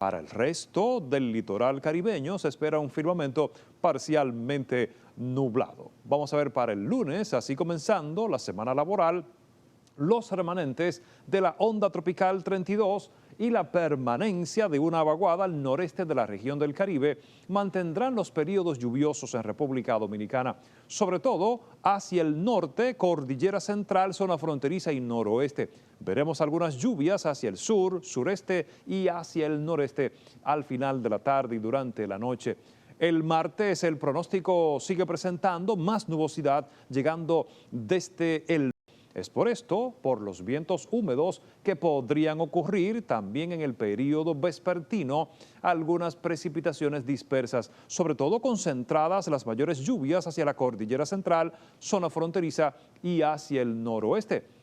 Para el resto del litoral caribeño se espera un firmamento parcialmente nublado. Vamos a ver para el lunes, así comenzando la semana laboral, los remanentes de la onda tropical 32 y la permanencia de una vaguada al noreste de la región del Caribe mantendrán los periodos lluviosos en República Dominicana, sobre todo hacia el norte, cordillera central, zona fronteriza y noroeste. Veremos algunas lluvias hacia el sur, sureste y hacia el noreste al final de la tarde y durante la noche. El martes el pronóstico sigue presentando más nubosidad llegando desde el... Es por esto, por los vientos húmedos que podrían ocurrir también en el periodo vespertino, algunas precipitaciones dispersas, sobre todo concentradas las mayores lluvias hacia la cordillera central, zona fronteriza y hacia el noroeste.